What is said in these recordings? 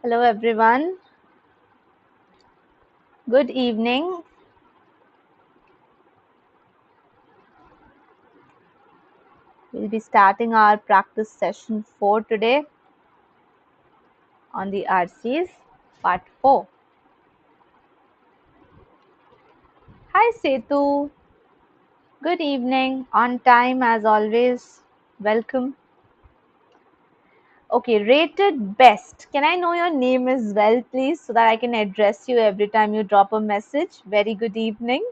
Hello everyone. Good evening. We'll be starting our practice session 4 today on the RCs part 4. Hi Setu. Good evening. On time as always. Welcome. Okay, rated best. Can I know your name as well please so that I can address you every time you drop a message? Very good evening.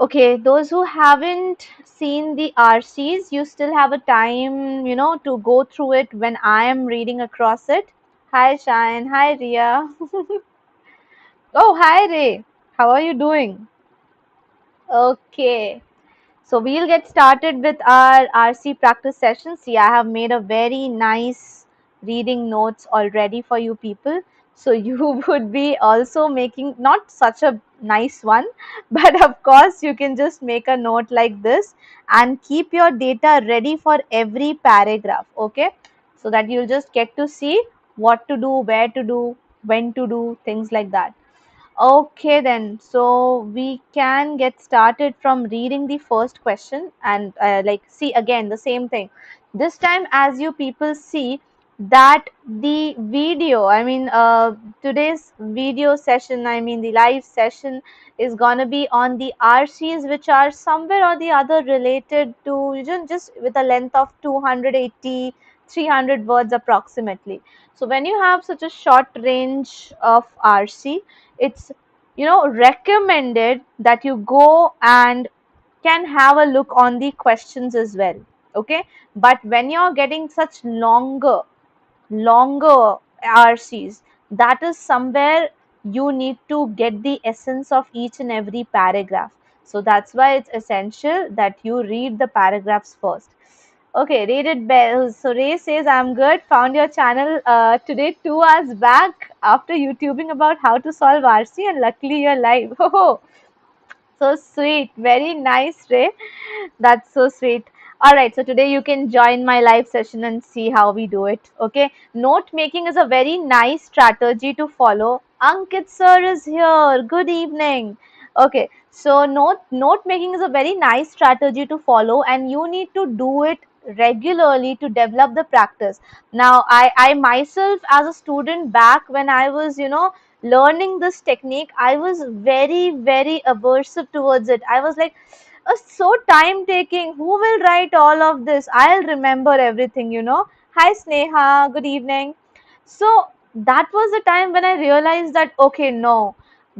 Okay, those who haven't seen the RCs, you still have a time, to go through it when I am reading across it. Hi, Shine. Hi, Ria. Oh, hi, Ray. How are you doing? Okay. So we'll get started with our RC practice session. See, I have made a very nice reading notes already for you people. So you would be also making not such a nice one, but of course you can just make a note like this and keep your data ready for every paragraph. Okay. So that you'll just get to see what to do, where to do, when to do, things like that. Okay, then. So we can get started from reading the first question and see again the same thing. This time, as you people see that the video, today's video session, the live session is gonna be on the RCs which are somewhere or the other related to just with a length of 280, 300 words approximately. So when you have such a short range of RC, it's recommended that you go and can have a look on the questions as well. Okay, but when you're getting such longer RCs, that is somewhere you need to get the essence of each and every paragraph. So that's why it's essential that you read the paragraphs first. Okay, rated bell. So Ray says, I'm good. Found your channel today 2 hours back after YouTubing about how to solve RC, and luckily you're live. Oh, so sweet. Very nice, Ray. That's so sweet. All right, so today you can join my live session and see how we do it. Okay, note making is a very nice strategy to follow. Ankit sir is here. Good evening. Okay, so note making is a very nice strategy to follow, and you need to do it regularly to develop the practice. Now, I myself as a student back when I was learning this technique, I was very aversive towards it. I was like, so time taking, who will write all of this? I'll remember everything. Hi Sneha, good evening. So that was the time when I realized that, okay, no,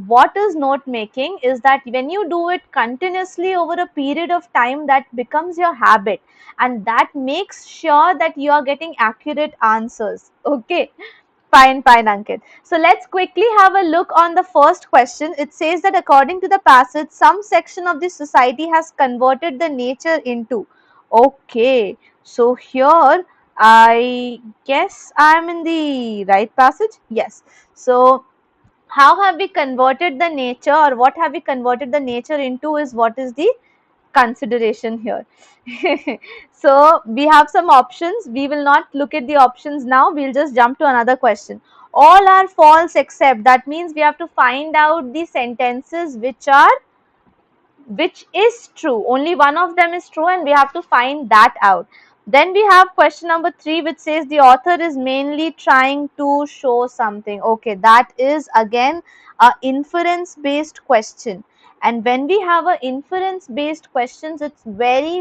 what is note making is that when you do it continuously over a period of time, that becomes your habit, and that makes sure that you are getting accurate answers. Okay. Fine, fine, Ankit. So let's quickly have a look on the first question. It says that according to the passage, some section of the society has converted the nature into. Okay, so here I guess I'm in the right passage. Yes. So how have we converted the nature, or what have we converted the nature into, is what is the consideration here. So we have some options. We will not look at the options now. We'll just jump to another question. All are false except, that means we have to find out the sentences which is true. Only one of them is true and we have to find that out. Then we have question number 3, which says the author is mainly trying to show something. Okay, that is again a inference based question. And when we have a inference based questions, it's very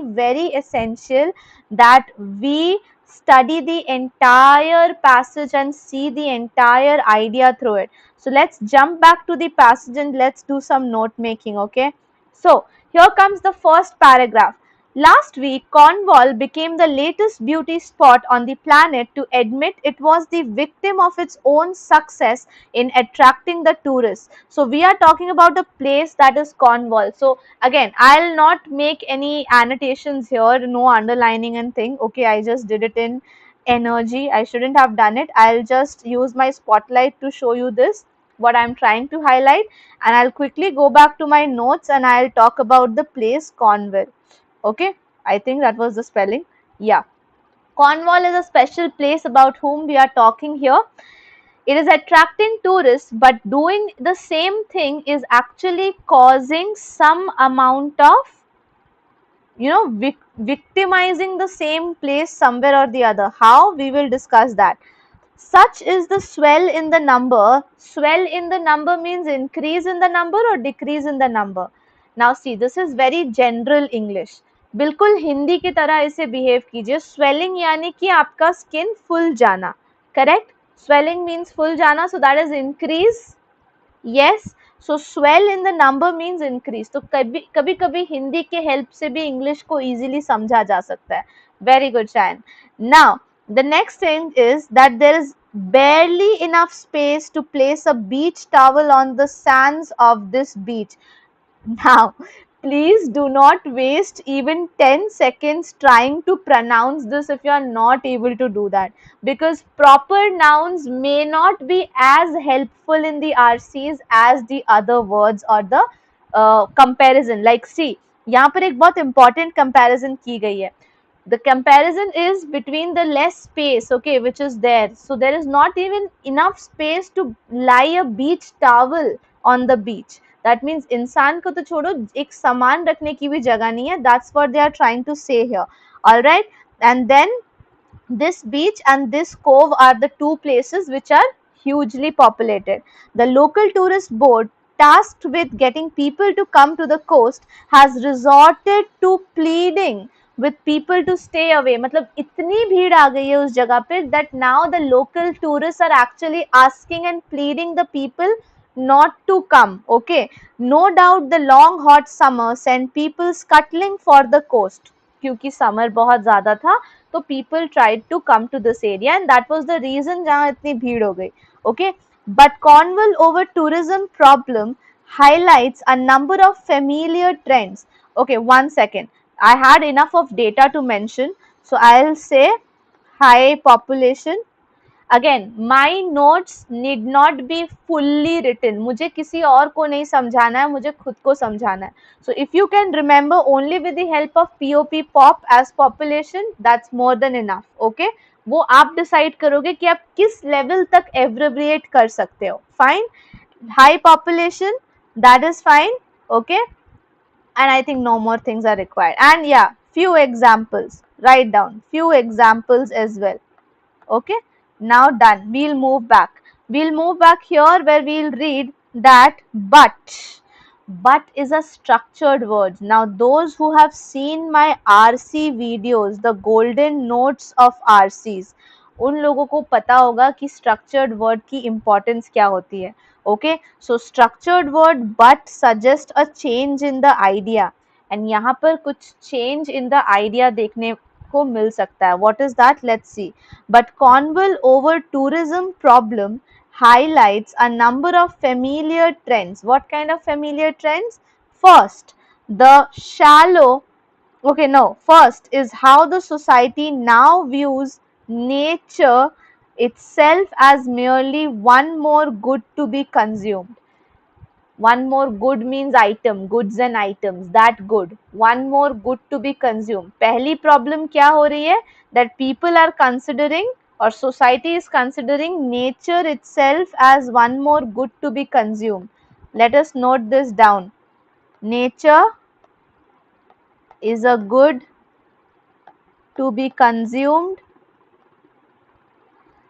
essential that we study the entire passage and see the entire idea through it. So let's jump back to the passage and let's do some note making. Okay, so here comes the first paragraph. Last week, Cornwall became the latest beauty spot on the planet to admit it was the victim of its own success in attracting the tourists. So we are talking about a place that is Cornwall. So again, I'll not make any annotations here, no underlining and thing. Okay, I just did it in energy. I shouldn't have done it. I'll just use my spotlight to show you this, what I'm trying to highlight, and I'll quickly go back to my notes and I'll talk about the place Cornwall. Okay, I think that was the spelling. Yeah. Cornwall is a special place about whom we are talking here. It is attracting tourists, but doing the same thing is actually causing some amount of, victimizing the same place somewhere or the other. How? We will discuss that. Such is the swell in the number. Swell in the number means increase in the number or decrease in the number. Now see, this is very general English. बिल्कुल हिंदी की तरह इसे behave कीजिए. Swelling यानी कि आपका skin full जाना. Correct? Swelling means full jana, so that is increase. Yes. So swell in the number means increase. तो कभी कभी हिंदी के help से भी English को easily समझा जा सकता है. Very good, Shayan. Now the next thing is that there is barely enough space to place a beach towel on the sands of this beach. Now, please do not waste even 10 seconds trying to pronounce this if you are not able to do that, because proper nouns may not be as helpful in the RCs as the other words or the comparison. Like see, यहाँ पर एक बहुत important comparison की गई है. The comparison is between the less space, okay, which is there. So there is not even enough space to lie a beach towel on the beach. That means इंसान को तो छोड़ो, एक सामान रखने की भी जगह नहीं है. That's what they are trying to say here. All right, and then this beach and this cove are the two places which are hugely populated. The local tourist board, tasked with getting people to come to the coast, has resorted to pleading with people to stay away. मतलब इतनी भीड़ आ गई है उस जगह पे that now the local tourists are actually asking and pleading the people not to come. Okay, no doubt the long hot summer sent people scuttling for the coast. क्योंकि summer बहुत ज़्यादा था, तो people tried to come to this area and that was the reason जहाँ इतनी भीड़ हो गई. Okay, but Cornwall over tourism problem highlights a number of familiar trends. Okay, 1 second. I had enough of data to mention, so I'll say high population. Again, my notes need not be fully written. मुझे किसी और को नहीं समझाना है, मुझे खुद को समझाना है. So if you can remember only with the help of POP as population, that's more than enough. Okay? वो आप decide करोगे कि आप किस level तक abbreviate कर सकते हो. Fine? High population, that is fine. Okay? And I think no more things are required. And yeah, few examples. Write down few examples as well. Okay, now done. We'll move back. We'll move back here where we'll read that but. But is a structured word. Now those who have seen my RC videos, the golden notes of RCs, उन लोगों को पता होगा कि structured word की importance क्या होती है. Okay, so structured word but suggest a change in the idea. And यहाँ पर कुछ change in the idea देखने को मिल सकता है. What is that? Let's see. But Cornwall over tourism problem highlights a number of familiar trends. What kind of familiar trends? First, the shallow, okay, no, first is how the society now views nature itself as merely one more good to be consumed. One more good means item, goods and items, that good. One more good to be consumed. पहली problem क्या हो रही है? That people are considering or society is considering nature itself as one more good to be consumed. Let us note this down. Nature is a good to be consumed,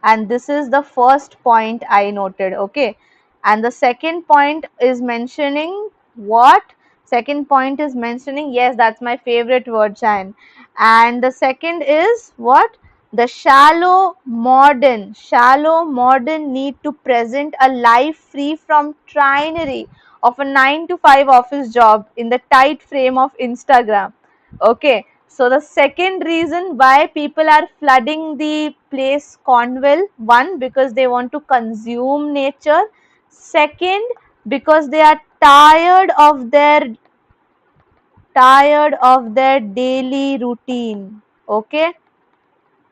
and this is the first point I noted. Okay, and the second point is mentioning what? Second point is mentioning, yes, that's my favorite word, Shayan. And the second is what? The shallow modern need to present a life free from trinary of a 9 to 5 office job in the tight frame of Instagram. Okay, so the second reason why people are flooding the place Cornwall, one, because they want to consume nature. Second, because they are tired of their daily routine. Okay,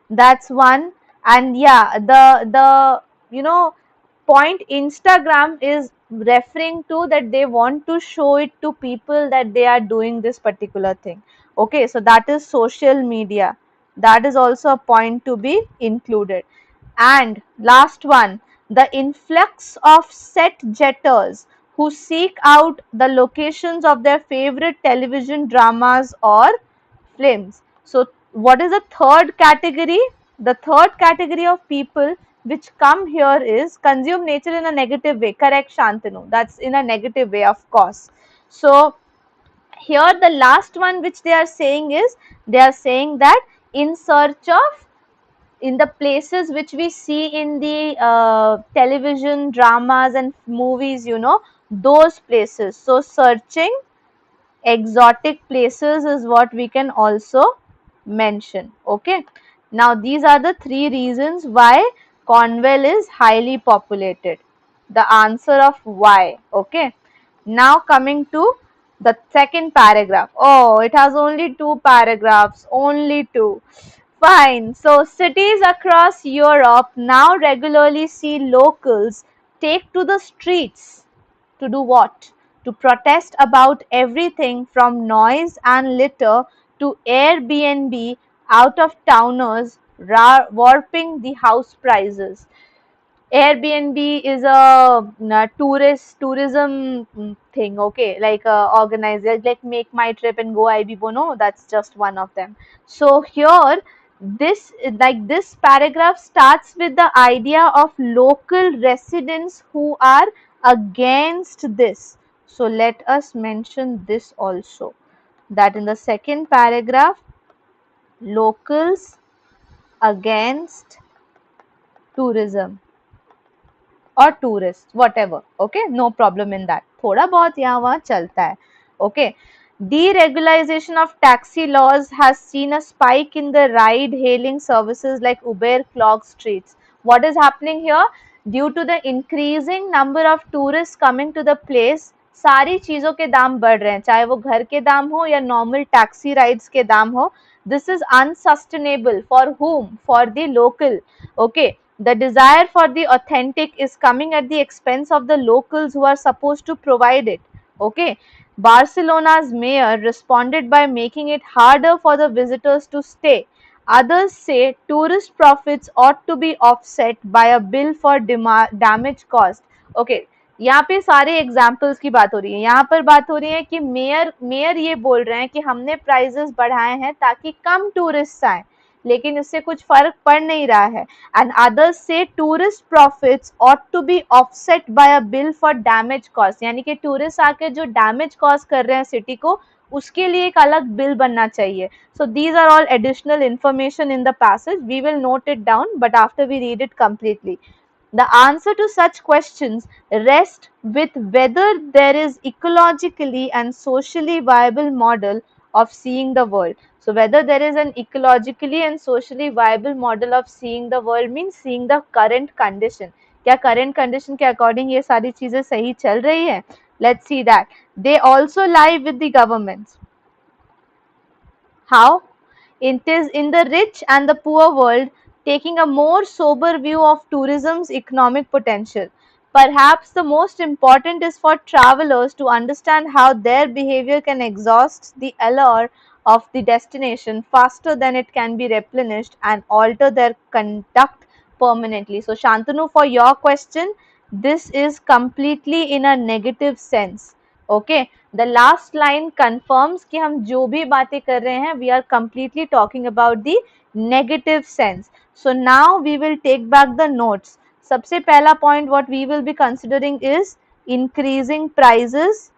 that's one. And yeah, the point Instagram is referring to that they want to show it to people that they are doing this particular thing. Okay, so that is social media. That is also a point to be included. And last one, the influx of set jetters who seek out the locations of their favorite television dramas or films. So what is the third category? The third category of people which come here is consume nature in a negative way. Correct, Shantanu. That's in a negative way, of course. So here the last one which they are saying is, they are saying that in search of, in the places which we see in the television dramas and movies, you know, those places. So searching exotic places is what we can also mention. Okay, now these are the three reasons why Cornwall is highly populated. The answer of why. Okay, now coming to the second paragraph. Oh, it has only two paragraphs, only two. Fine. So cities across Europe now regularly see locals take to the streets to do what? To protest about everything from noise and litter to Airbnb out of towners warping the house prices. Airbnb is a tourism thing, okay, like organizer, like Make My Trip and Go IBO, no, that's just one of them. So here, this like this paragraph starts with the idea of local residents who are against this. So let us mention this also, that in the second paragraph, locals against tourism or tourists, whatever. Okay, no problem in that. थोड़ा बहुत यहाँ वहाँ चलता है. Okay. Deregulation of taxi laws has seen a spike in the ride-hailing services like Uber clog streets. What is happening here? Due to the increasing number of tourists coming to the place, सारी चीज़ों के दाम बढ़ रहे हैं, चाहे वो घर के दाम हो या normal taxi rides के दाम हो. This is unsustainable. For whom? For the local. Okay. The desire for the authentic is coming at the expense of the locals who are supposed to provide it. Okay. Barcelona's mayor responded by making it harder for the visitors to stay. Others say tourist profits ought to be offset by a bill for damage caused. Okay. यहाँ पे सारे examples की बात हो रही है. यहाँ पर बात हो रही है कि मेयर ये बोल रहे हैं कि हमने प्राइजेस बढ़ाए हैं ताकि कम टूरिस्ट आए, लेकिन इससे कुछ फर्क पड़ नहीं रहा है. And others say tourist profits ought to be offset by a bill for damage cost, यानी कि टूरिस्ट आके जो डैमेज कॉज कर रहे हैं सिटी को, उसके लिए एक अलग बिल बनना चाहिए. So these are all additional information in the passage. We will note it down but after we read it completely. The answer to such questions rest with whether there is ecologically and socially viable model of seeing the world. So whether there is an ecologically and socially viable model of seeing the world means seeing the current condition. क्या current condition के according ये सारी चीजें सही चल रही है? Let's see that. They also lie with the governments. How? It is in the rich and the poor world taking a more sober view of tourism's economic potential. Perhaps the most important is for travelers to understand how their behavior can exhaust the allure of the destination faster than it can be replenished and alter their conduct permanently. So Shantanu, for your question, this is completely in a negative sense. Okay, the last line confirms कि हम जो भी बातें कर रहे हैं, we are completely talking about the negative sense. So now we will take back the notes. सबसे पहला point what we will be considering is increasing prices.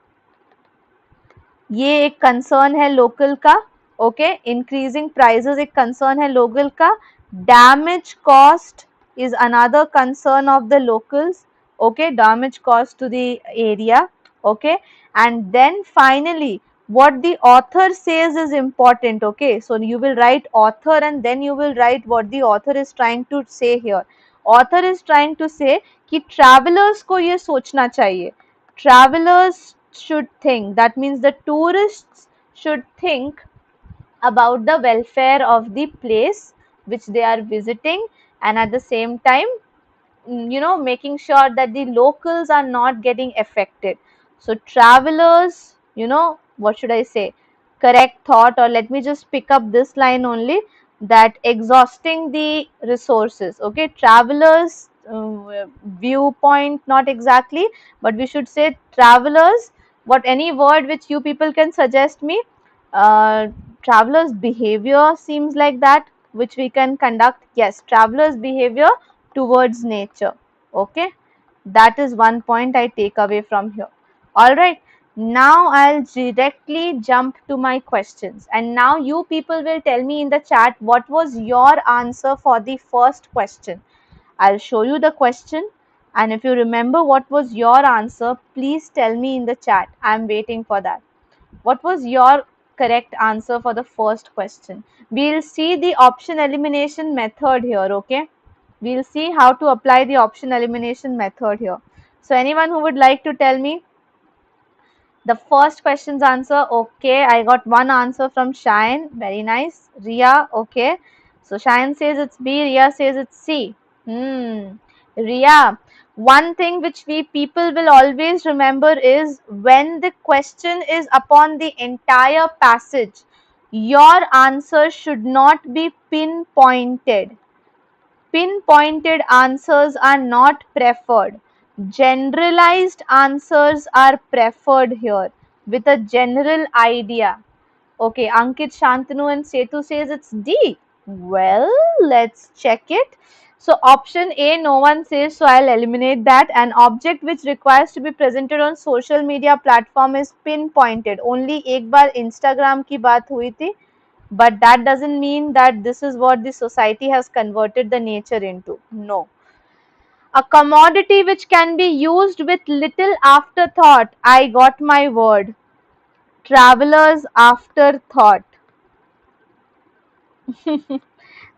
ये एक concern है local का. Okay, increasing prices एक concern है local का. Damage cost is another concern of the locals. Okay, damage cost to the area. Okay, and then finally what the author says is important. Okay, so you will write author and then you will write what the author is trying to say here. Author is trying to say कि travelers को ये सोचना चाहिए. Travelers should think, that means the tourists should think about the welfare of the place which they are visiting, and at the same time, you know, making sure that the locals are not getting affected. So travelers, you know, what should I say, correct thought, or let me just pick up this line only. that exhausting the resources. Okay, travelers viewpoint, not exactly, but we should say travelers. What any word which you people can suggest me? uh, Travelers behavior seems like that, which we can conduct. Yes, travelers behavior towards nature. Okay, that is one point I take away from here. All right, now I'll directly jump to my questions. And now you people will tell me in the chat what was your answer for the first question. I'll show you the question. And if you remember what was your answer, please tell me in the chat. I'm waiting for that. What was your correct answer for the first question? We'll see the option elimination method here, okay? We'll see how to apply the option elimination method here. So anyone who would like to tell me the first question's answer? Okay, I got one answer from Shine. Very nice. Ria, okay. So Shine says it's B, Ria says it's C. Ria, one thing which we people will always remember is when the question is upon the entire passage, your answer should not be pinpointed. Pinpointed answers are not preferred. Generalized answers are preferred here with a general idea. Okay, Ankit, Shantanu and Setu says it's D. Well, let's check it. So option A, no one says, so I'll eliminate that. An object which requires to be presented on social media platform is pinpointed. Only एक बार Instagram की बात हुई थी, but that doesn't mean that this is what the society has converted the nature into. No. A commodity which can be used with little afterthought. I got my word. Traveler's afterthought.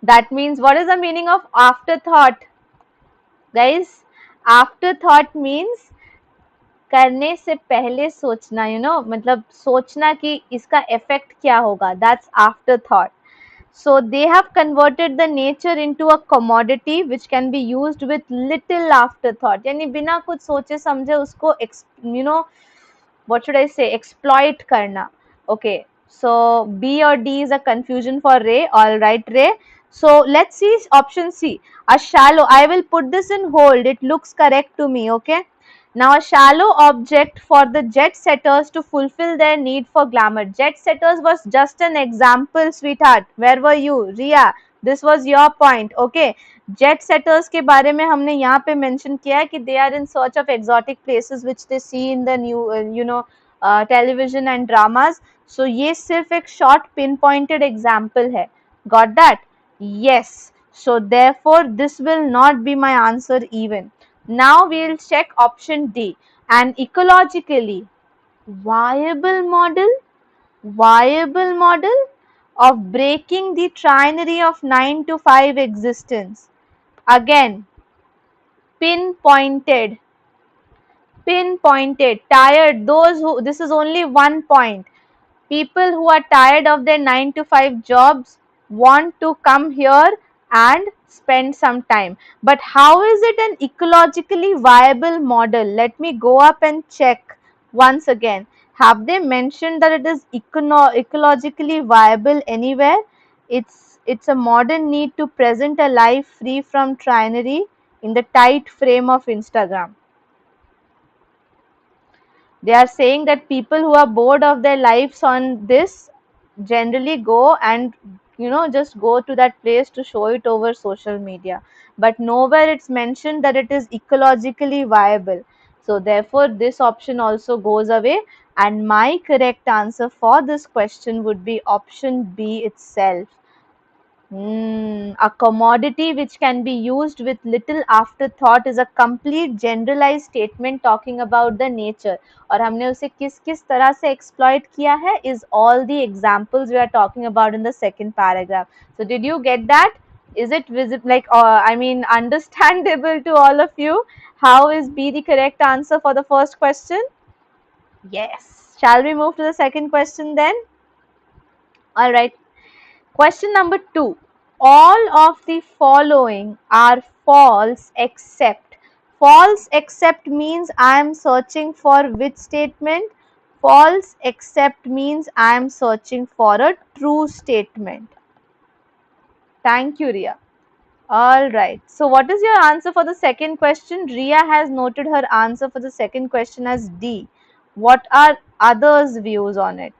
That means, what is the meaning of afterthought? Guys, afterthought means करने से पहले सोचना, मतलब सोचना कि इसका effect क्या होगा. That's afterthought. So they have converted the nature into a commodity which can be used with little afterthought. यानी बिना कुछ सोचे समझे उसको what should I say, exploit karna. Okay, so B or D is a confusion for Ray. All right, Ray. So let's see option C. A shallow. I will put this in hold. It looks correct to me. Okay. Now a shallow object for the jet setters to fulfill their need for glamour. Jet setters was just an example, sweetheart. Where were you, Ria? This was your point. Okay. Jet setters के बारे में हमने यहाँ पे mention किया है कि they are in search of exotic places which they see in the new television and dramas. So ये सिर्फ एक शॉर्ट पिन पॉइंटेड एग्जाम्पल है. Got that? Yes. So therefore this will not be my answer even. Now we will check option D. An ecologically viable model of breaking the trinary of 9 to 5 existence. Again, pinpointed, tired, those who, this is only one point. People who are tired of their 9 to 5 jobs want to come here and spend some time. But how is it an ecologically viable model? Let me go up and check once again. Have they mentioned that it is ecologically viable anywhere? It's a modern need to present a life free from trinary in the tight frame of Instagram. They are saying that people who are bored of their lives on this generally go and just go to that place to show it over social media, but nowhere it's mentioned that it is ecologically viable. So therefore this option also goes away, and my correct answer for this question would be option B itself. A commodity which can be used with little afterthought is a complete generalized statement talking about the nature. और हमने उसे किस किस तरह से exploit किया है is all the examples we are talking about in the second paragraph. So did you get that? Is it visible, like understandable to all of you? How is B the correct answer for the first question? Yes. Shall we move to the second question then? All right. Question number 2. All of the following are false except. False except means I am searching for which statement? False except means I am searching for a true statement. Thank you, Ria. All right. So, what is your answer for the second question? Ria has noted her answer for the second question as D. What are others' views on it?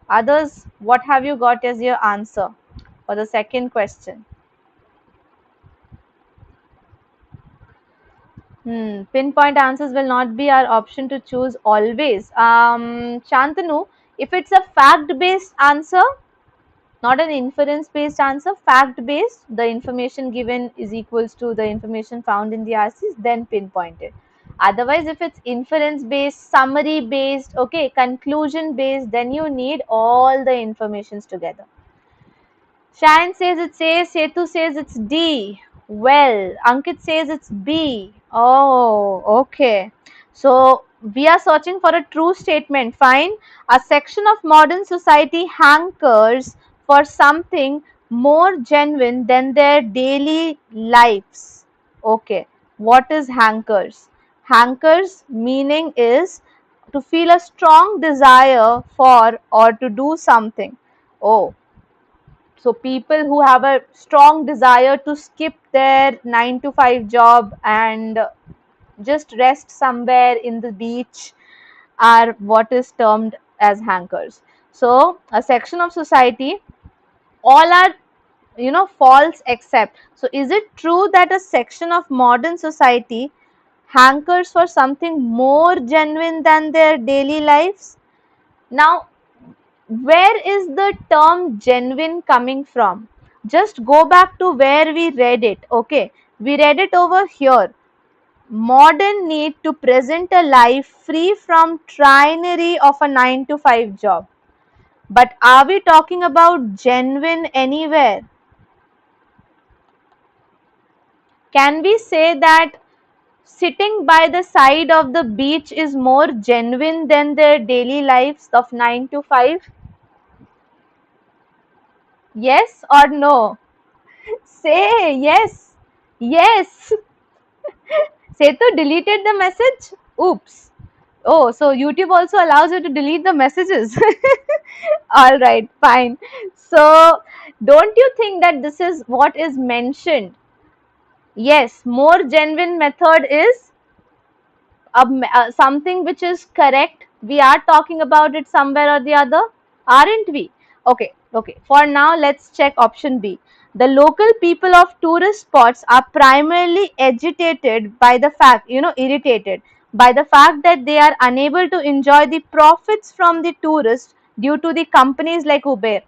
Others, what have you got as your answer for the second question? Pinpoint answers will not be our option to choose always. Shantanu, if it's a fact-based answer, not an inference based answer, fact based, the information given is equals to the information found in the RCs, then pinpointed. Otherwise, if it's inference based, summary based, okay, conclusion based, then you need all the informations together. Shayan says it's A, Setu says it's D. Well, Ankit says it's B. Oh, okay. So we are searching for a true statement. Fine. A section of modern society hankers for something more genuine than their daily lives. Okay. What is hankers? Hankers meaning is to feel a strong desire for or to do something. Oh, so people who have a strong desire to skip their 9 to 5 job and just rest somewhere in the beach are what is termed as hankers. So a section of society, all are false except. So is it true that a section of modern society hankers for something more genuine than their daily lives? Now, where is the term genuine coming from? Just go back to where we read it. Okay, we read it over here. Modern need to present a life free from tyranny of a 9 to 5 job. But are we talking about genuine anywhere? Can we say that sitting by the side of the beach is more genuine than their daily lives of 9 to 5? Yes or no? Say yes. Yes. Setu deleted the message. Oops. Oh, so YouTube also allows you to delete the messages. All right, fine. So, don't you think that this is what is mentioned? Yes, more genuine method is something which is correct. We are talking about it somewhere or the other, aren't we? Okay, okay. For now, let's check option B. The local people of tourist spots are primarily agitated by the fact, irritated by the fact that they are unable to enjoy the profits from the tourists due to the companies like Uber.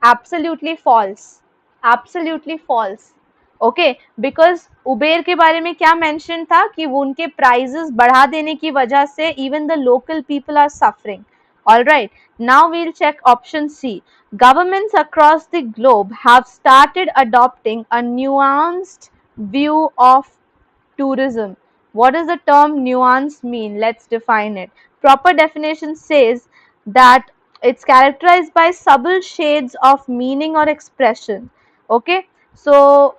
Absolutely false. Absolutely false. Okay because Uber के बारे में क्या mention था कि वो उनके prices बढ़ा देने की वजह से even the local people are suffering all right now we'll check option C governments across the globe have started adopting a nuanced view of tourism. What does the term nuance mean? Let's define it. Proper definition says that it's characterized by subtle shades of meaning or expression. Okay, so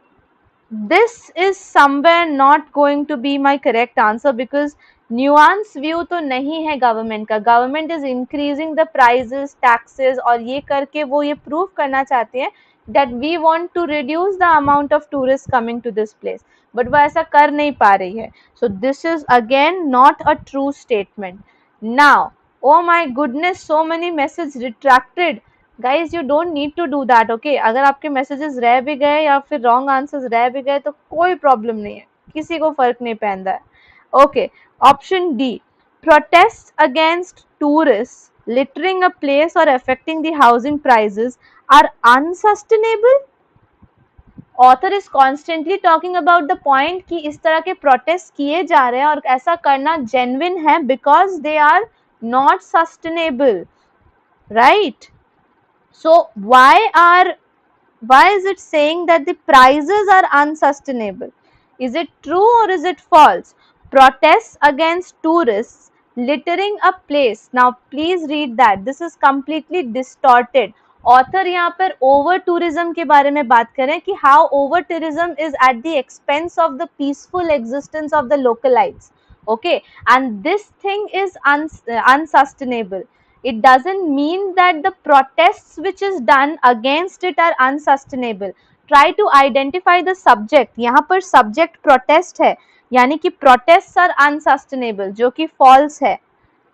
this is somewhere not going to be my correct answer because nuance view तो नहीं है government का. Government is increasing the prices taxes और ये करके वो ये prove करना चाहते हैं that we want to reduce the amount of tourists coming to this place, but वो ऐसा कर नहीं पा रही है. So this is again not a true statement. Now, oh my goodness, so many messages retracted. Guys you don't need to do that. Okay, अगर आपके messages रह भी गए या फिर रॉन्ग आंसर्स रह भी गए तो कोई प्रॉब्लम नहीं है, किसी को फर्क नहीं पड़ता है. Okay, option D, protest against tourist littering a place or affecting the housing prices are unsustainable. Author is constantly talking about the point कि इस तरह के प्रोटेस्ट किए जा रहे हैं और ऐसा करना जेन्युइन है because they are not sustainable, right? So why is it saying that the prices are unsustainable? Is it true or is it false? Protests against tourists littering a place. Now please read that. This is completely distorted. Author यहाँ पर over tourism के बारे में बात कर रहे हैं कि how over tourism is at the expense of the peaceful existence of the localites. Okay, and this thing is unsustainable. It doesn't mean that the protests which is done against it are unsustainable. Try to identify the subject. यहाँ पर subject protest है, यानी कि protests are unsustainable, जो कि false है,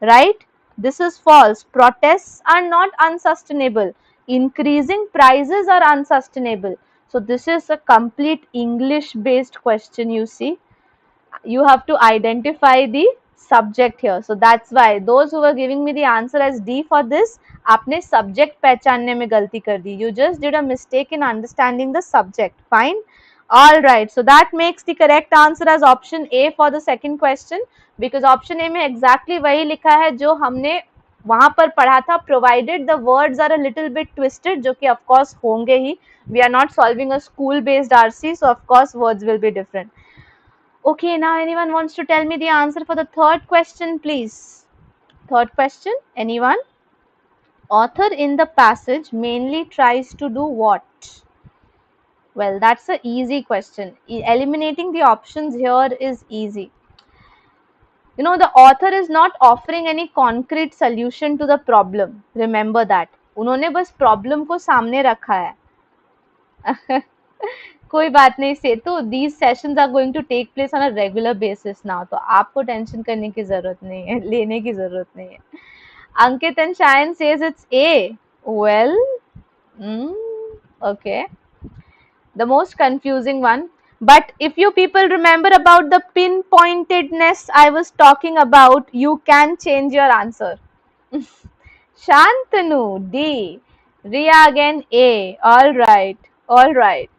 right? This is false. Protests are not unsustainable. Increasing prices are unsustainable. So this is a complete English based question, you see. You have to identify the subject here. So that's why those who were giving me the answer as D for this, आपने subject पहचानने में गलती कर दी. You just did a mistake in understanding the subject. Fine. All right. So that makes the correct answer as option A for the second question, because option A में exactly वही लिखा है जो हमने वहां पर पढ़ा था, provided the words are a little bit twisted, जो कि of course होंगे ही. We are not solving a school based RC, so of course words will be different. Okay, now anyone wants to tell me the answer for the third question, please? Third question, anyone? Author in the passage mainly tries to do what? Well, that's an easy question. Eliminating the options here is easy. You know, the author is not offering any concrete solution to the problem. Remember that. उन्होंने बस problem को सामने रखा है. कोई बात नहीं सेतु, these sessions are going to take place on a regular basis now, तो आपको टेंशन करने की जरूरत नहीं है, लेने की जरूरत नहीं है. Ankit and Shayan says it's A. Well, okay. The most confusing one. But if you people remember about the pinpointedness I was talking about, you can change your answer. Shantanu, D. Riya again, A. All right. All right.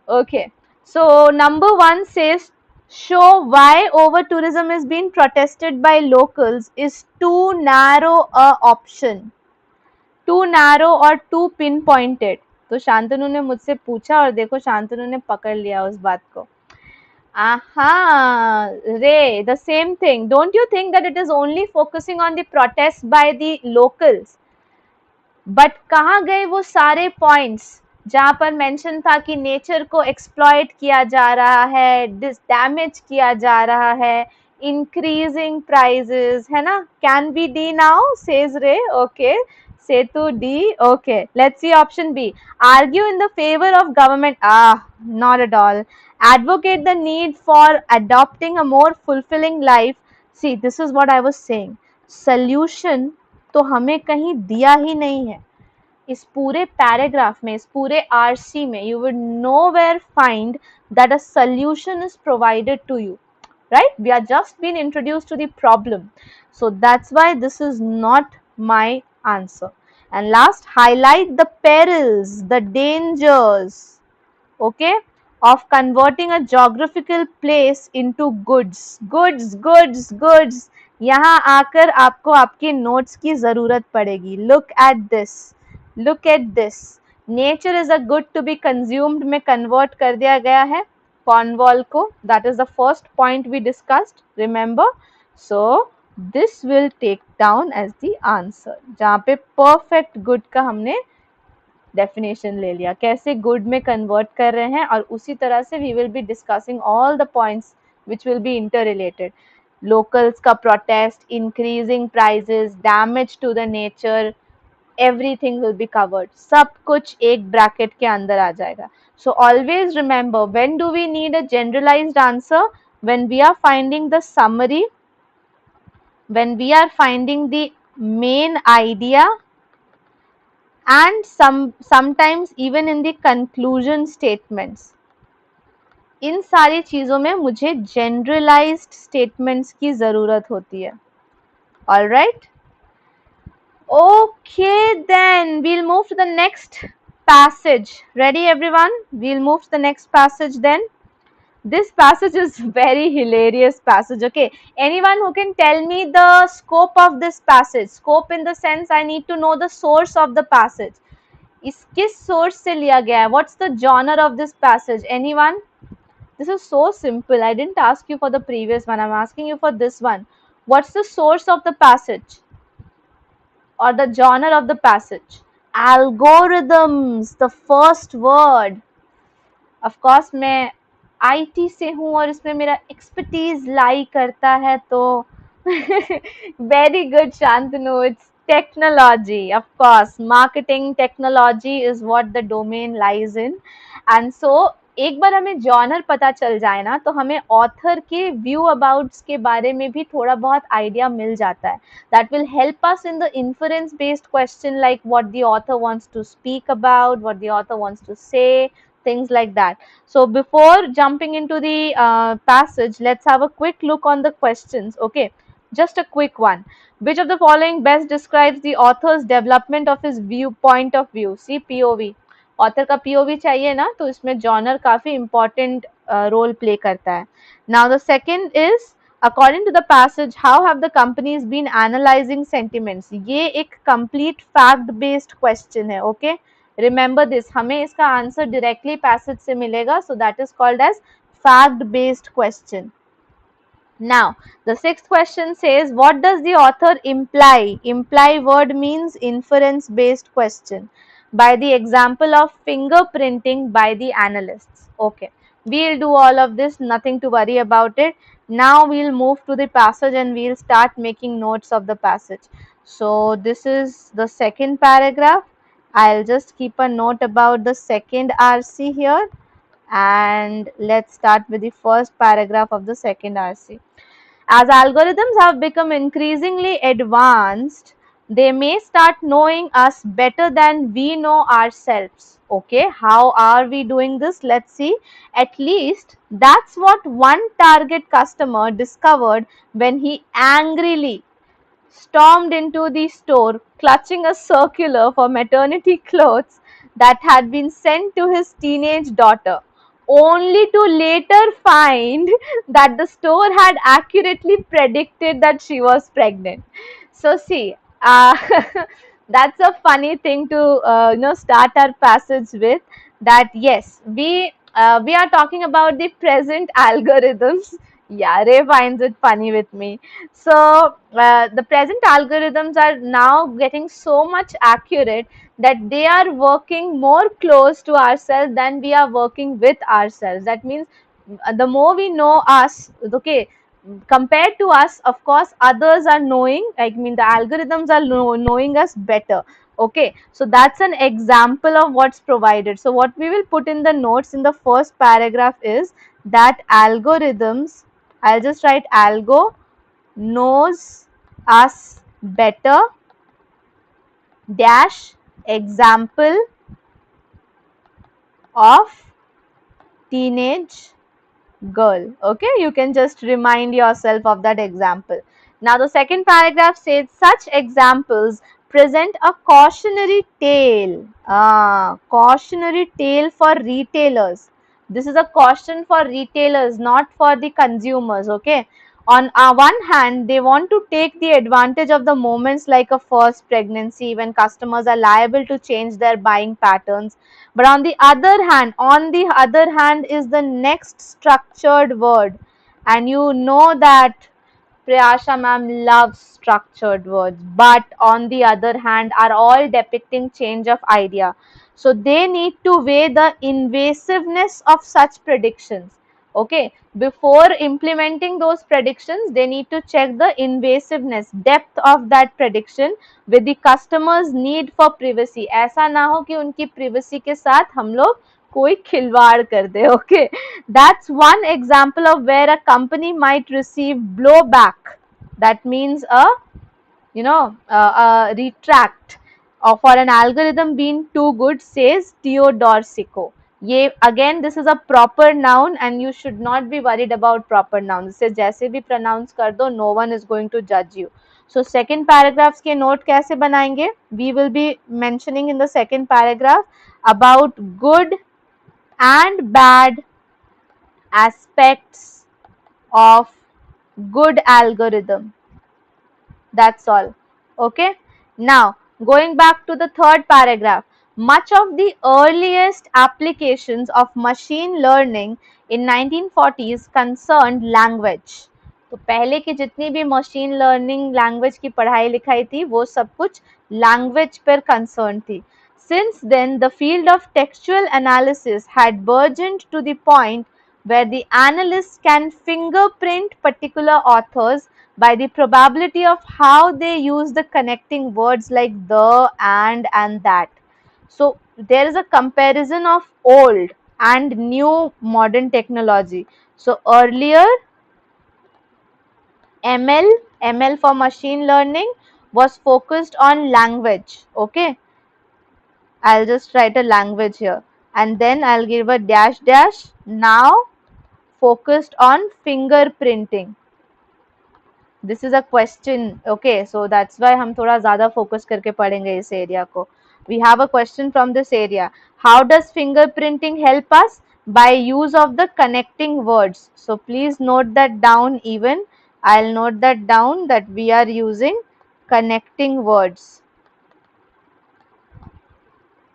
Okay. So number 1 says, show why over tourism is being protested by locals is too narrow a option. Too narrow or too pinpointed. तो शांतनु ने मुझसे पूछा और देखो शांतनु ने पकड़ लिया उस बात को. Aha, Ray, the same thing. Don't you think that it is only focusing on the protests by the locals? But कहाँ गए वो सारे points जहाँ पर मेंशन था कि नेचर को एक्सप्लॉइट किया जा रहा है, डैमेज किया जा रहा है, इंक्रीजिंग प्राइजेस, है ना? Can be D now says ray. Okay, set to D. Okay, let's see option B. Argue in the favour of government. Not at all. Advocate the need for adopting a more fulfilling life. See, this is what I was saying. Solution तो हमें कहीं दिया ही नहीं है. इस पूरे paragraph में, इस पूरे आरसी में, you would nowhere find that a solution is provided to you, right? We are just being introduced to the problem. So that's why this is not my answer. And last, highlight the perils, the dangers, okay, of converting a geographical place into goods. Goods. यहाँ आकर आपको आपके notes की जरूरत पड़ेगी. Look at this. Nature is a good to be consumed में convert कर दिया गया है Cornwall को. That is the first point we discussed. Remember? So this will take down as the answer. जहाँ पे perfect good का हमने definition ले लिया, कैसे good में convert कर रहे हैं, और उसी तरह से we will be discussing all the points which will be interrelated. Locals का protest, increasing prices, damage to the nature, everything will be covered. सब कुछ एक bracket के अंदर आ जाएगा. So always remember, when do we need a generalized answer? When we are finding the summary, when we are finding the main idea, and sometimes even in the conclusion statements. इन सारी चीजों में मुझे generalized statements की जरूरत होती है. All right? Okay, then we'll move to the next passage. Ready, everyone? We'll move to the next passage then. This passage is very hilarious passage. Okay, anyone who can tell me the scope of this passage? Scope in the sense I need to know the source of the passage. इस किस source से लिया गया है? What's the genre of this passage? Anyone? This is so simple. I didn't ask you for the previous one. I'm asking you for this one. What's the source of the passage? Or the genre of the passage? Algorithms, the first word. Of course, मैं IT से हूँ और इसमें मेरा expertise lie करता है, तो very good, Shantanu. Technology, of course. Marketing technology is what the domain lies in. And so एक बार हमें जॉनर पता चल जाए ना तो हमें ऑथर के व्यू अबाउट्स के बारे में भी थोड़ा बहुत आइडिया मिल जाता है. That will help us in the inference based question like what the author wants to speak about, what the author wants to say, things like that. So before jumping into the passage, let's have a quick look on the questions. Okay, just a quick one. Which of the following best describes the author's development of his point of view? See POV. Author का POV चाहिए ना तो इसमें genre काफी important role play करता है. Now the second is according to the passage how have the companies been analysing sentiments. ये एक कंप्लीट फैक्ट बेस्ड क्वेश्चन है. ओके, रिमेंबर दिस, हमें इसका आंसर डायरेक्टली पैसेज से मिलेगा, so that is called as fact based question. Now, the sixth question says, what does the author imply? Imply word means inference based question. By the example of fingerprinting by the analysts. Okay, we'll do all of this, nothing to worry about it. Now we'll move to the passage and we'll start making notes of the passage. So this is the second paragraph. I'll just keep a note about the second RC here. And let's start with the first paragraph of the second RC. As algorithms have become increasingly advanced, they may start knowing us better than we know ourselves. Okay, how are we doing this? Let's see. At least that's what one target customer discovered when he angrily stormed into the store clutching a circular for maternity clothes that had been sent to his teenage daughter, only to later find that the store had accurately predicted that she was pregnant. So see, that's a funny thing to start our passage with. That yes, we are talking about the present algorithms. Yeah, Ray finds it funny with me. So the present algorithms are now getting so much accurate that they are working more close to ourselves than we are working with ourselves. That means the more we know us, okay, compared to us, of course others are knowing, I mean the algorithms are knowing us better. Okay, so that's an example of what's provided. So what we will put in the notes in the first paragraph is that algorithms, I'll just write algo knows us better dash example of teenage girl. Okay, you can just remind yourself of that example. Now the second paragraph says such examples present a cautionary tale. Cautionary tale for retailers. This is a caution for retailers, not for the consumers. Okay, on one hand they want to take the advantage of the moments like a first pregnancy when customers are liable to change their buying patterns, but on the other hand is the next structured word, and you know that Priyasha ma'am loves structured words, but on the other hand are all depicting change of idea. So they need to weigh the invasiveness of such predictions. Okay, before implementing those predictions, they need to check the invasiveness, depth of that prediction with the customer's need for privacy. ऐसा ना हो कि उनकी privacy के साथ हम लोग कोई खिलवाड़ कर दे. Okay, that's one example of where a company might receive blowback. That means a retract for an algorithm being too good, says Theodore Sico. ये again this is a proper noun and you should not be worried about proper nouns. इसे जैसे भी pronounce कर दो, no one is going to judge you. So second paragraphs के note कैसे बनाएंगे? We will be mentioning in the second paragraph about good and bad aspects of good algorithm. That's all. Okay, now going back to the third paragraph, much of the earliest applications of machine learning in 1940s concerned language. तो पहले की जितनी भी machine learning language की पढ़ाई लिखाई थी वो सब कुछ लैंग्वेज पर कंसर्न थी. Since then, the field of textual analysis had burgeoned to the point where the analysts can fingerprint particular authors by the probability of how they use the connecting words like the, and that. So there is a comparison of old and new modern technology. So earlier ML for machine learning was focused on language. Okay, I'll just write a language here and then I'll give a dash dash. Now focused on fingerprinting. This is a question. Okay, so that's why हम थोड़ा ज़्यादा focus करके पढ़ेंगे इस area को. We have a question from this area. How does fingerprinting help us? By use of the connecting words. So please note that down even. I'll note that down that we are using connecting words.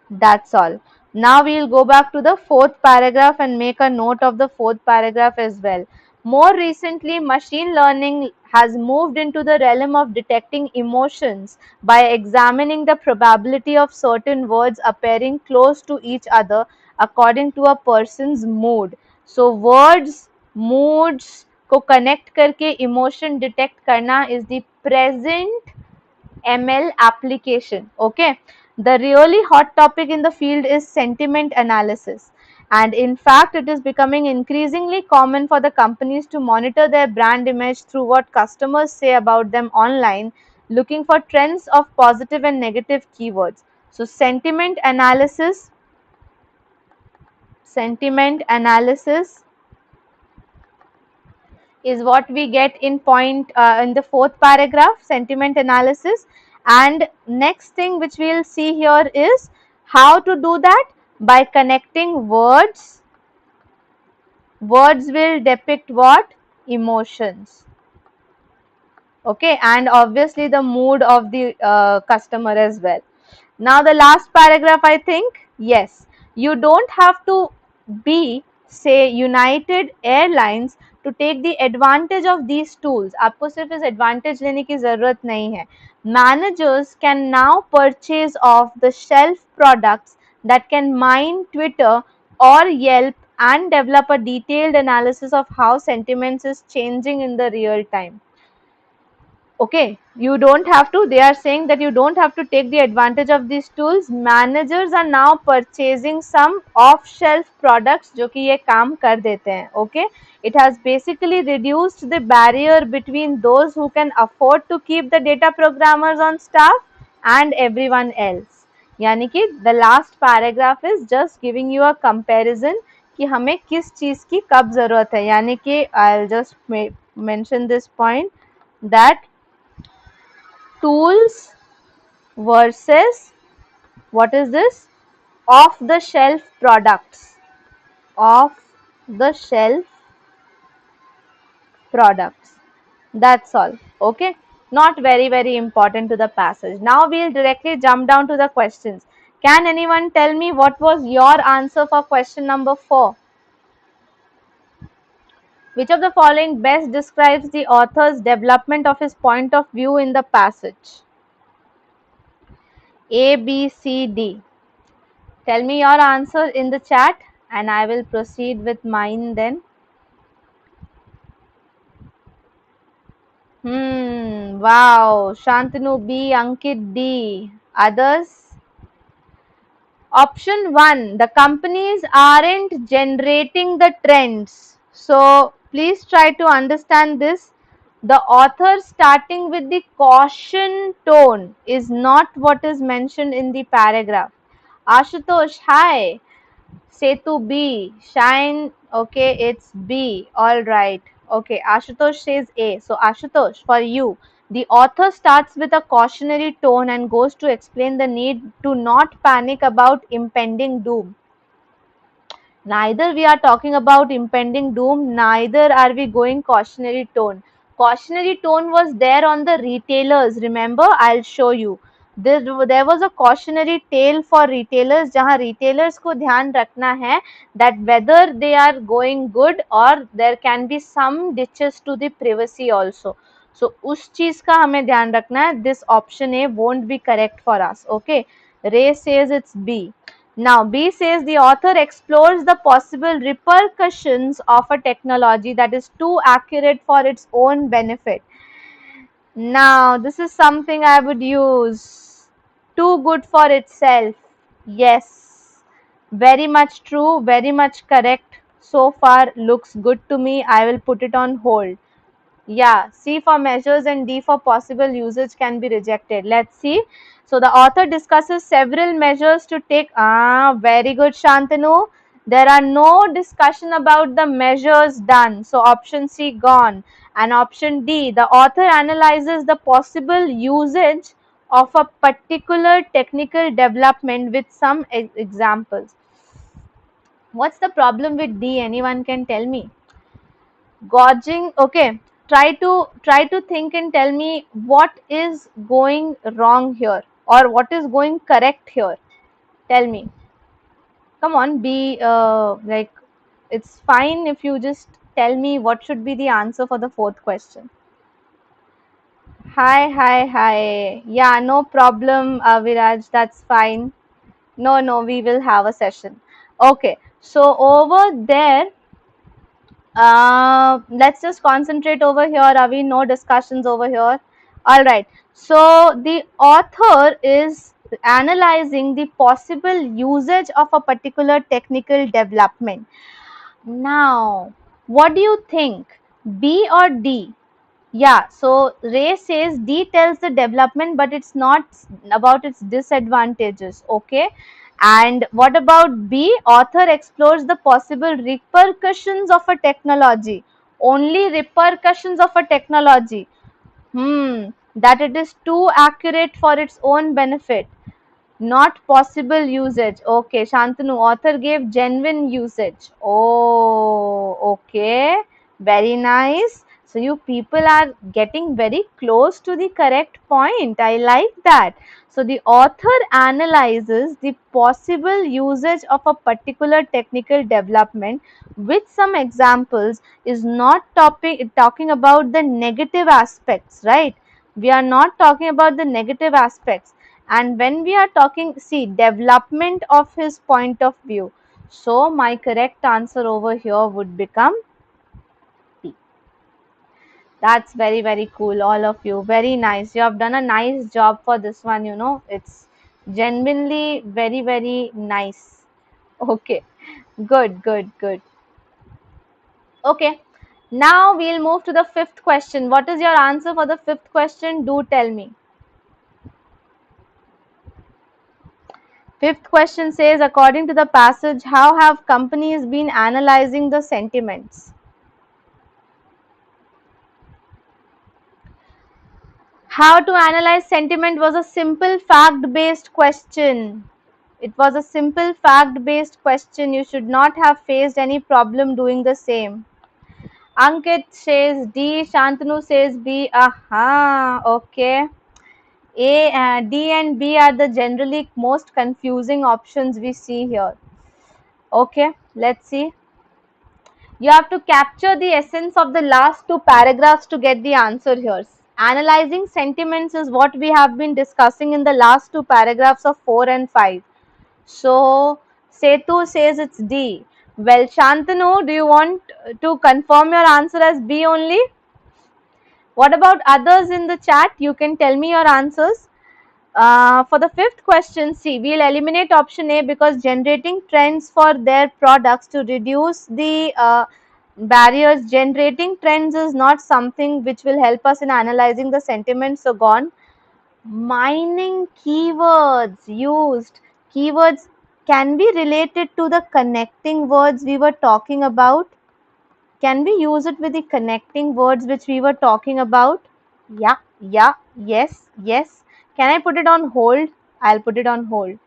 That's all. Now we will go back to the fourth paragraph and make a note of the fourth paragraph as well. More recently, machine learning has moved into the realm of detecting emotions by examining the probability of certain words appearing close to each other according to a person's mood. So words, moods को connect करके emotion detect करना is the present ML application. Okay, the really hot topic in the field is sentiment analysis, and in fact it is becoming increasingly common for the companies to monitor their brand image through what customers say about them online, looking for trends of positive and negative keywords. So sentiment analysis is what we get in the fourth paragraph, sentiment analysis. And next thing which we will see here is how to do that by connecting words. Words will depict what? Emotions. Okay, and obviously the mood of the customer as well. Now the last paragraph, I think, yes, you don't have to be say United Airlines to take the advantage of these tools. आपको सिर्फ इस advantage लेने की ज़रूरत नहीं है. Managers can now purchase off the shelf products that can mine Twitter or Yelp and develop a detailed analysis of how sentiments is changing in the real time. Okay, you don't have to, they are saying that you don't have to take the advantage of these tools. Managers are now purchasing some off shelf products जो कि ये काम कर देते हैं. Okay, it has basically reduced the barrier between those who can afford to keep the data programmers on staff and everyone else. यानी कि the last paragraph is just giving you a comparison कि हमें किस चीज़ की कब ज़रूरत है. यानी कि I'll just mention this point that tools versus what is this? Off the shelf products. Off the shelf products. That's all. Okay, not very important to the passage. Now we'll directly jump down to the questions. Can anyone tell me what was your answer for question number 4? Which of the following best describes the author's development of his point of view in the passage? A, B, C, D. Tell me your answer in the chat and I will proceed with mine then. Wow. Shantanu B, Ankit D. Others? Option 1. The companies aren't generating the trends. So please try to understand this. The author starting with the caution tone is not what is mentioned in the paragraph. Ashutosh, hi. Setu B. Shine, okay, it's B. All right. Okay, Ashutosh says A. So, Ashutosh, for you, the author starts with a cautionary tone and goes to explain the need to not panic about impending doom. Neither we are talking about impending doom, neither are we going cautionary tone. Cautionary tone was there on the retailers. Remember, I'll show you. There was a cautionary tale for retailers जहाँ retailers को ध्यान रखना है that whether they are going good or there can be some ditches to the privacy also. So उस चीज का हमें ध्यान रखना है. This option A won't be correct for us. Okay, Ray says it's B. Now, B says the author explores the possible repercussions of a technology that is too accurate for its own benefit. Now, this is something I would use. Too good for itself. Yes. Very much true, very much correct. So far, looks good to me. I will put it on hold. Yeah, C for measures and D for possible usage can be rejected. Let's see. So the author discusses several measures to take. Very good, Shantanu. There are no discussion about the measures done. So option C gone. And option D, the author analyzes the possible usage of a particular technical development with some examples. What's the problem with D? Anyone can tell me? Gorging. Okay, try to think and tell me what is going wrong here or what is going correct here. Tell me. Come on, be like, it's fine if you just tell me what should be the answer for the fourth question. Hi. Yeah, no problem, Viraj, that's fine. No, we will have a session. Okay, so over there, let's just concentrate over here, Ravi. No discussions over here. All right. So the author is analyzing the possible usage of a particular technical development. Now, what do you think? B or D? Yeah, so Ray says D tells the development, but it's not about its disadvantages. Okay. And what about B? Author explores the possible repercussions of a technology. Only repercussions of a technology. That it is too accurate for its own benefit. Not possible usage. Okay, Shantanu, author gave genuine usage. Oh, okay. Very nice. So you people are getting very close to the correct point. I like that. So the author analyzes the possible usage of a particular technical development with some examples, is not talking about the negative aspects, right? We are not talking about the negative aspects. And when we are talking, see, development of his point of view, so my correct answer over here would become P. That's very cool, all of you. Very nice. You have done a nice job for this one, it's genuinely very nice. Okay, good. Okay, now we'll move to the fifth question. What is your answer for the fifth question? Do tell me. Fifth question says, according to the passage, how have companies been analyzing the sentiments? How to analyze sentiment was a simple fact-based question. It was a simple fact-based question. You should not have faced any problem doing the same. Ankit says D, Shantanu says B. Aha, okay. D and B are the generally most confusing options we see here. Okay, let's see. You have to capture the essence of the last two paragraphs to get the answer here. Analyzing sentiments is what we have been discussing in the last two paragraphs of 4 and 5. So, Setu says it's D. Well, Shantanu, do you want to confirm your answer as B only? What about others in the chat? You can tell me your answers. For the fifth question, C, we'll eliminate option A because generating trends for their products to reduce the barriers. Generating trends is not something which will help us in analyzing the sentiment, so gone. Mining keywords used. Keywords can be related to the connecting words we were talking about. Can we use it with the connecting words which we were talking about? Yeah, yes. Can I put it on hold? I'll put it on hold.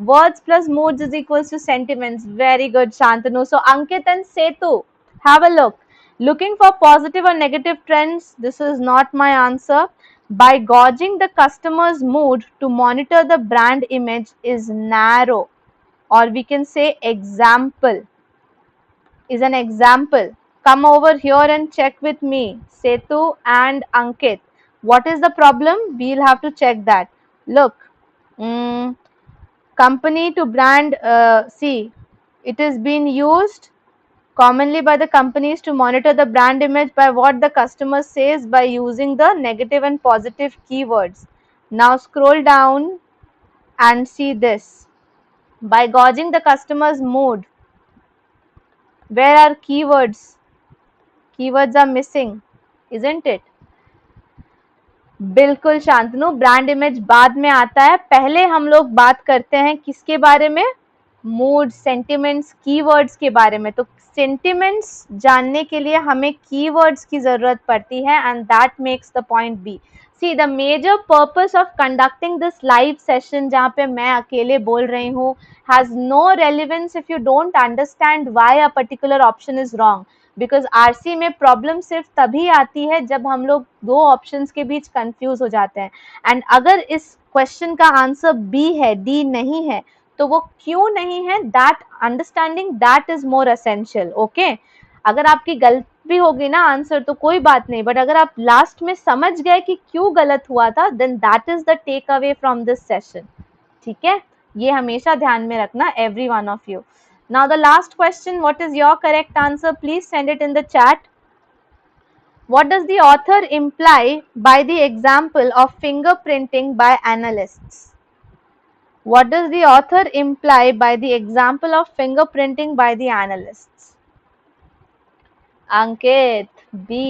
Words plus moods is equals to sentiments. Very good, Shantanu. So Ankit and Setu, have a look. Looking for positive or negative trends? This is not my answer. By gauging the customer's mood to monitor the brand image is narrow, or we can say example. Is an example. Come over here and check with me, Setu and Ankit. What is the problem? We'll have to check that. Look, company to brand, see, it is being used commonly by the companies to monitor the brand image by what the customer says by using the negative and positive keywords. Now scroll down and see this. By gauging the customer's mood, where are keywords? Keywords are missing, isn't it? बिल्कुल Shantanu, brand image बाद में आता है, पहले हम लोग बात करते हैं किसके बारे में? मूड, सेंटिमेंट्स, कीवर्ड्स के बारे में. तो सेंटिमेंट्स जानने के लिए हमें कीवर्ड्स की जरूरत पड़ती है and that makes the point B. See the major purpose of conducting this live session जहाँ पे मैं अकेले बोल रही हूँ has no relevance if you don't understand why a particular option is wrong. Because RC में प्रॉब्लम सिर्फ तभी आती है जब हम लोग दो ऑप्शंस के बीच कंफ्यूज हो जाते हैं. एंड अगर इस क्वेश्चन का आंसर बी है, डी नहीं है, तो वो क्यों नहीं है, that understanding that is more essential. Okay, अगर आपकी गलत भी होगी ना आंसर तो कोई बात नहीं, बट अगर आप लास्ट में समझ गए कि क्यों गलत हुआ था, then that is the take away from this session. ठीक है, ये हमेशा ध्यान में रखना, every one of you. Now the last question, what is your correct answer? Please send it in the chat. What does the author imply by the example of fingerprinting by analysts? What does the author imply by the example of fingerprinting by the analysts? Ankit, B.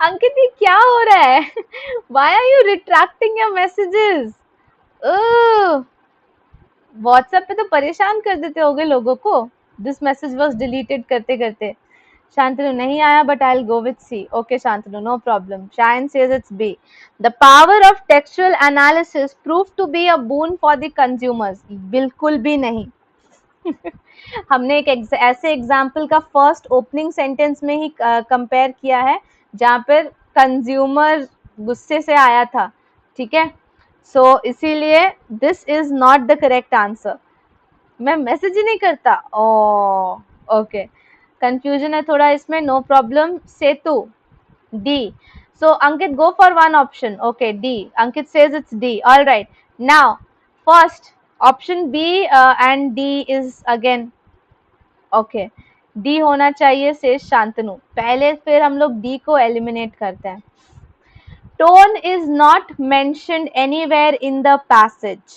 अंकित ये क्या हो रहा है? Why are you retracting your messages? WhatsApp पे तो परेशान कर देते होगे लोगों को. दिस मैसेज वाज डिलीटेड करते करते. शांतनु नहीं आया but I will go with C. Okay Shantanu, no problem. Shayan says it's B. The power of textual analysis prove to be a boon for the consumers. बिल्कुल भी नहीं. हमने एक ऐसे एग्जाम्पल का फर्स्ट ओपनिंग सेंटेंस में ही कंपेयर किया है जहाँ पर कंज्यूमर गुस्से से आया था. ठीक है, सो इसीलिए this is not the correct answer. मैं मैसेज ही नहीं करता. ओके, कंफ्यूजन है थोड़ा इसमें, no problem. Setu, D. So Ankit go for one option. Okay, D. Ankit says it's D. All right, now first option B and D is again okay. D होना चाहिए से शांतनु. पहले फिर हम लोग डी को एलिमिनेट करते हैं. Tone is not mentioned anywhere in the passage.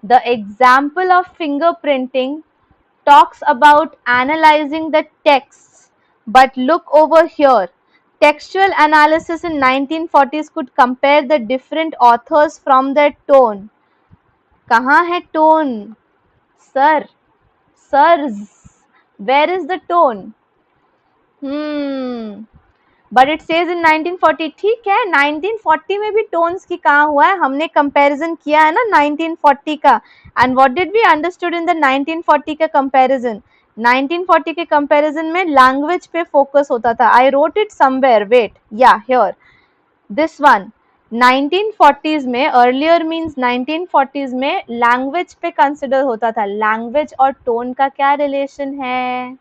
The example of fingerprinting talks about analyzing the texts, but look over here. Textual analysis in 1940s could compare the different authors from their tone. कहाँ है tone? Sir, sirs, where is the tone? But it says in 1940. ठीक है, 1940 में भी tones की कहाँ हुआ है? हमने कंपैरिजन किया है ना 1940 का. And what did we understood in the 1940 का कंपैरिजन? 1940 के कंपैरिजन में लैंग्वेज पे फोकस होता था. I wrote it somewhere, wait, या हियर, दिस वन. 1940s में, अर्लियर मीन्स 1940s में लैंग्वेज पे कंसिडर होता था. लैंग्वेज और टोन का क्या रिलेशन है?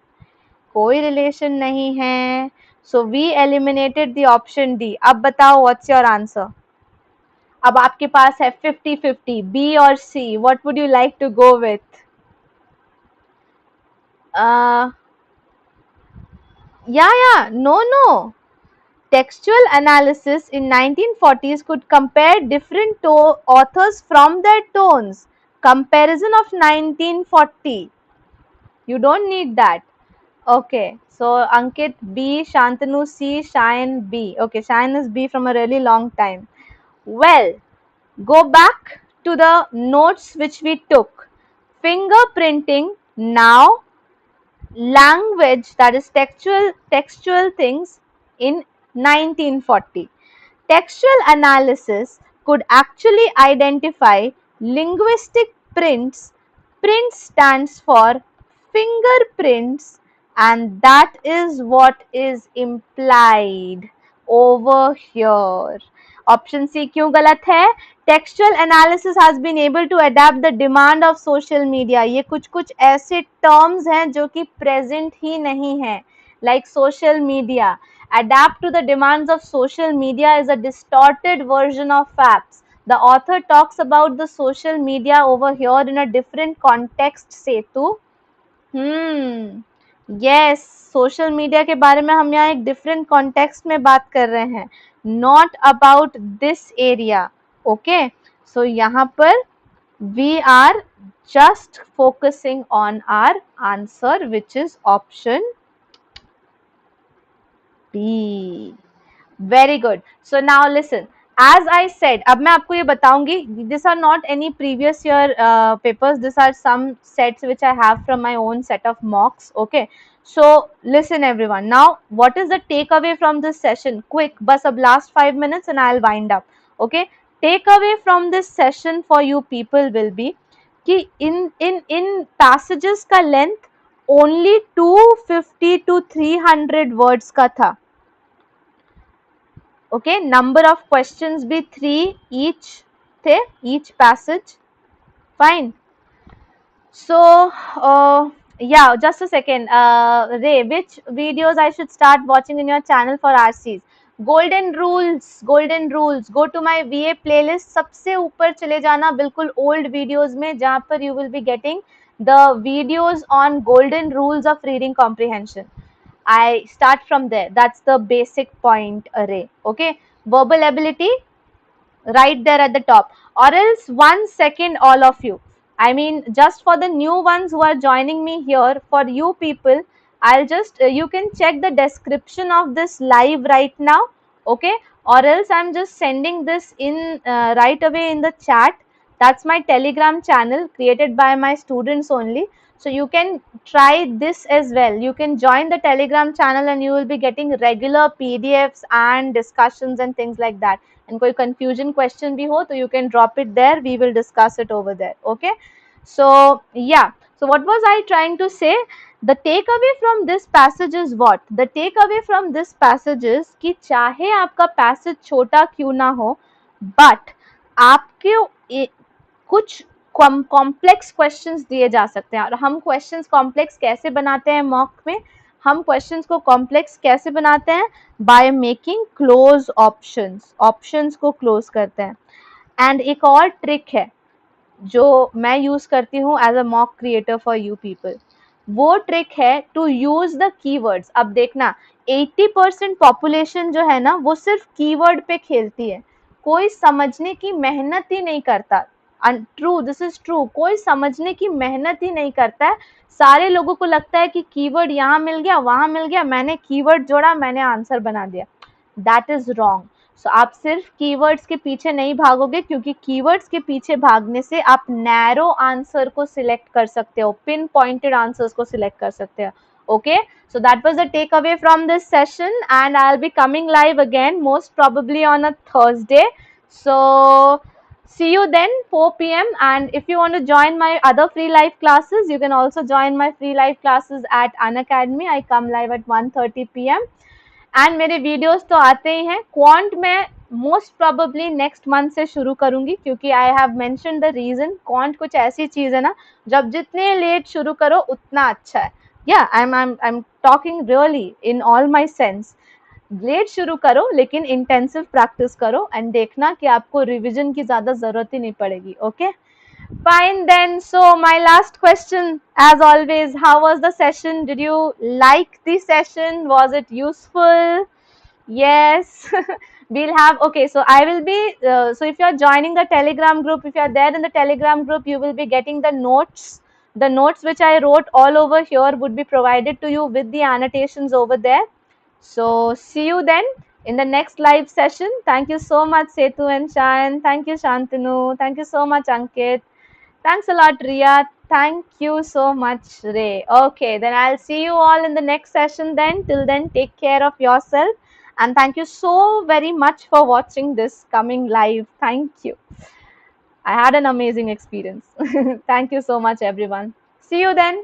कोई रिलेशन नहीं है. So we eliminated the option D. अब बताओ what's your answer? अब आपके पास है 50-50, B और C. What would you like to go with? No. Textual analysis in 1940s could compare different authors from their tones. Comparison of 1940. You don't need that. Okay, so Ankit B, Shantanu C, Shayan B. Okay, Shayan is B from a really long time. Well, go back to the notes which we took. Fingerprinting, now language, that is textual things in 1940. Textual analysis could actually identify linguistic prints. Print stands for fingerprints, and that is what is implied over here. Option C क्यों गलत है? Textual analysis has been able to adapt the demand of social media. ये कुछ ऐसे terms हैं जो कि present ही नहीं है, like social media. adapt to the demands of social media is a distorted version of facts. The author talks about the social media over here in a different context, Setu. Yes, social media के बारे में हम यहाँ एक different context में बात कर रहे हैं, not about this area. Okay, so यहाँ पर we are just focusing on our answer, which is option B. Very good. So now listen. As I said, अब मैं आपको ये बताऊंगी. These are not any previous year papers. These are some sets which I have from my own set of mocks. Okay. So listen everyone. Now, what is the takeaway from this session? Quick, बस अब last 5 minutes and I'll wind up. Okay. Takeaway from this session for you people will be कि in passages का length only 250 to 300 words का था. Okay, number of questions be 3 each the each passage. Fine. So yeah, just a second. Ray, which videos I should start watching in your channel for RCs? Golden rules, golden rules. Go to my VA playlist. सबसे ऊपर चले जाना बिल्कुल old videos में, जहाँ पर you will be getting the videos on golden rules of reading comprehension. I start from there. That's the basic point array. Okay. Verbal ability, right there at the top. Or else 1 second, all of you. I mean, just for the new ones who are joining me here, for you people, I'll just, you can check the description of this live right now. Okay. Or else I'm just sending this in right away in the chat. That's my Telegram channel created by my students only. So you can try this as well. You can join the Telegram channel and you will be getting regular PDFs and discussions and things like that. And कोई confusion question भी हो तो you can drop it there. We will discuss it over there. Okay. So yeah. So what was I trying to say? The takeaway from this passage is what? The takeaway from this passage is कि चाहे आपका passage छोटा क्यों ना हो, but आपके कुछ complex questions दिए जा सकते हैं. और हम क्वेश्चंस कॉम्प्लेक्स कैसे बनाते हैं मॉक में? हम क्वेश्चंस को कॉम्प्लेक्स कैसे बनाते हैं? By making close options. Options को क्लोज करते हैं. एंड एक और ट्रिक है जो मैं यूज करती हूँ as a mock creator for you people. वो ट्रिक है टू यूज द कीवर्ड्स. अब देखना, 80% पॉपुलेशन जो है ना, वो सिर्फ कीवर्ड पे खेलती है. कोई समझने की मेहनत ही नहीं करता. True, this is true. कोई समझने की मेहनत ही नहीं करता है. सारे लोगों को लगता है कि कीवर्ड यहाँ मिल गया, वहां मिल गया, मैंने कीवर्ड जोड़ा, मैंने आंसर बना दिया. That is wrong. सो आप सिर्फ कीवर्ड्स के पीछे नहीं भागोगे, क्योंकि कीवर्ड्स के पीछे भागने से आप नैरो आंसर को सिलेक्ट कर सकते हो, पिन पॉइंटेड आंसर्स को सिलेक्ट कर सकते हो. Okay, so that was the takeaway from this session, and I'll be coming live again most probably on a Thursday. So see you then, 4 p.m. And if you want to join my other free live classes, you can also join my free live classes at Unacademy. I come live at 1:30 p.m. And मेरे videos तो आते ही हैं. Quant में most probably next month से शुरू करूंगी, क्योंकि I have mention the reason. Quant कुछ ऐसी चीज है ना, जब जितने लेट शुरू करो उतना अच्छा है. Yeah I am talking really in all my sense. Let शुरू करो लेकिन इंटेंसिव प्रैक्टिस करो, एंड देखना कि आपको रिविजन की ज्यादा जरूरत ही नहीं पड़ेगी. Okay, fine then. So my last question, as always, how was the session? Did you like the session? Was it useful? Yes. We'll have, okay, so I will be so if you are joining the Telegram group, if you are there in the Telegram group, you will be getting the notes. The notes which I wrote all over here would be provided to you with the annotations over there. So see you then in the next live session. Thank you so much, Setu and Shayan. Thank you, Shantanu. Thank you so much, Ankit. Thanks a lot, Riya. Thank you so much, Ray. Okay, then I'll see you all in the next session then. Till then, take care of yourself. And thank you so very much for watching this coming live. Thank you. I had an amazing experience. Thank you so much, everyone. See you then.